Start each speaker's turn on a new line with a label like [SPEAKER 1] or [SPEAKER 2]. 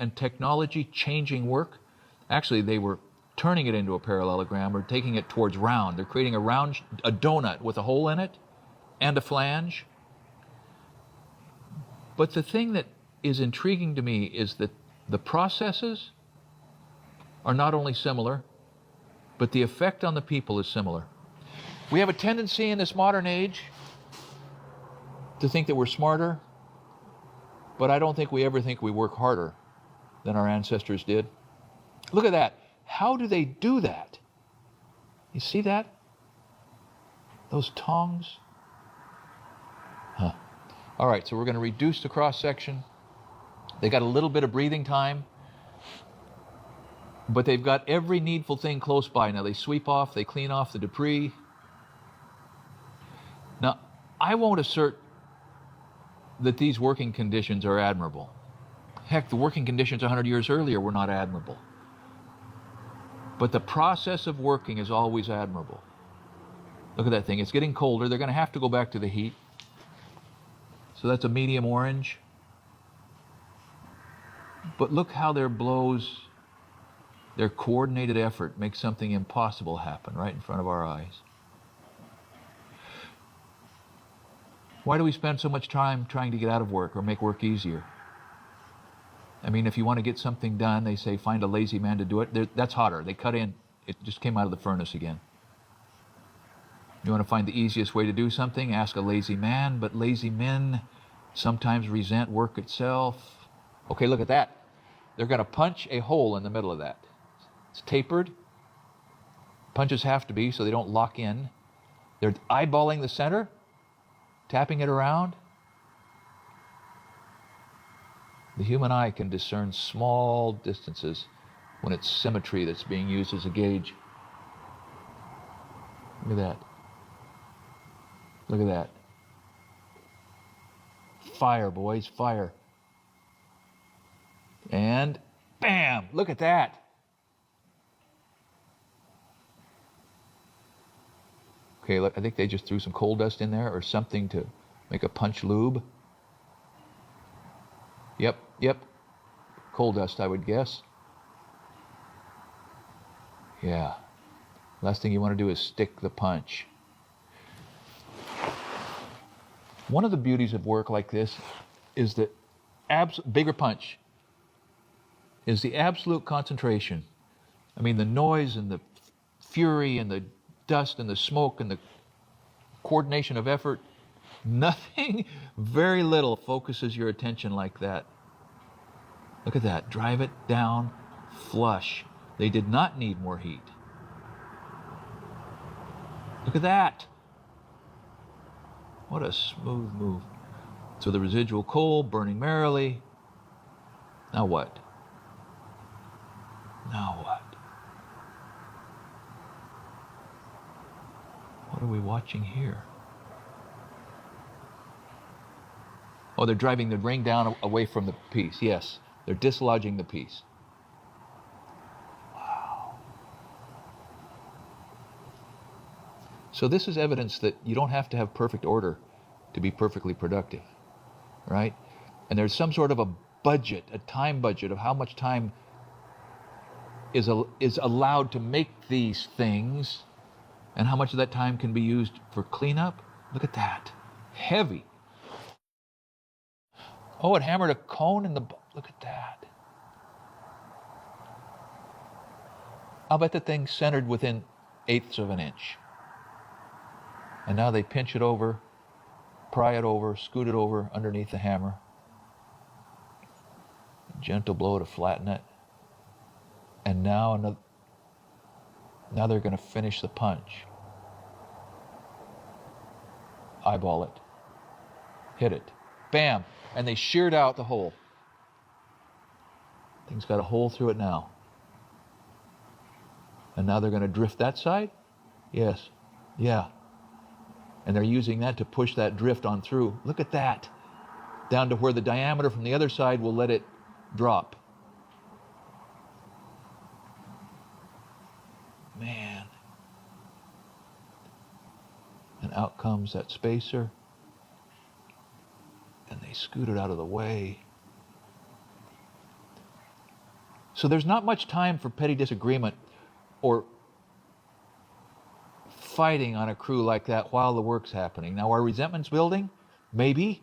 [SPEAKER 1] and technology changing work. Actually, they were turning it into a parallelogram or taking it towards round. They're creating a donut with a hole in it and a flange. But the thing that is intriguing to me is that the processes are not only similar, but the effect on the people is similar. We have a tendency in this modern age to think that we're smarter, but I don't think we ever think we work harder than our ancestors did. Look at that. How do they do that? You see that? Those tongs? Huh. All right, so we're going to reduce the cross section. They got a little bit of breathing time, but they've got every needful thing close by. Now they sweep off, they clean off the debris. Now, I won't assert that these working conditions are admirable. Heck, the working conditions 100 years earlier were not admirable. But the process of working is always admirable. Look at that thing. It's getting colder. They're going to have to go back to the heat. So that's a medium orange. But look how their blows, their coordinated effort makes something impossible happen right in front of our eyes. Why do we spend so much time trying to get out of work or make work easier? I mean, if you want to get something done, they say find a lazy man to do it. That's hotter. They cut in. It just came out of the furnace again. You want to find the easiest way to do something? Ask a lazy man, but lazy men sometimes resent work itself. Okay, look at that. They're going to punch a hole in the middle of that. It's tapered. Punches have to be so they don't lock in. They're eyeballing the center, tapping it around. The human eye can discern small distances when it's symmetry that's being used as a gauge. Look at that. Look at that. Fire, boys, fire. And bam, look at that. Okay, look, I think they just threw some coal dust in there or something to make a punch lube. Yep. Coal dust, I would guess. Yeah. Last thing you want to do is stick the punch. One of the beauties of work like this is that bigger punch is the absolute concentration. I mean, the noise and the fury and the dust and the smoke and the coordination of effort, nothing, very little focuses your attention like that. Look at that. Drive it down, flush. They did not need more heat. Look at that. What a smooth move. So the residual coal burning merrily. Now what? Now what? What are we watching here? Oh, they're driving the ring down away from the piece. Yes, they're dislodging the piece. Wow. So this is evidence that you don't have to have perfect order to be perfectly productive, right? And there's some sort of a budget, a time budget of how much time is allowed to make these things and how much of that time can be used for cleanup. Look at that. Heavy. Oh, it hammered a cone in the... Look at that. I'll bet the thing's centered within 1/8 of an inch. And now they pinch it over, pry it over, scoot it over underneath the hammer. Gentle blow to flatten it. And now they're going to finish the punch. Eyeball it. Hit it. Bam! And they sheared out the hole. Thing's got a hole through it now. And now they're going to drift that side? Yes. Yeah. And they're using that to push that drift on through. Look at that. Down to where the diameter from the other side will let it drop. Man. And out comes that spacer. And they scoot it out of the way. So there's not much time for petty disagreement or fighting on a crew like that while the work's happening. Now, are resentments building? Maybe.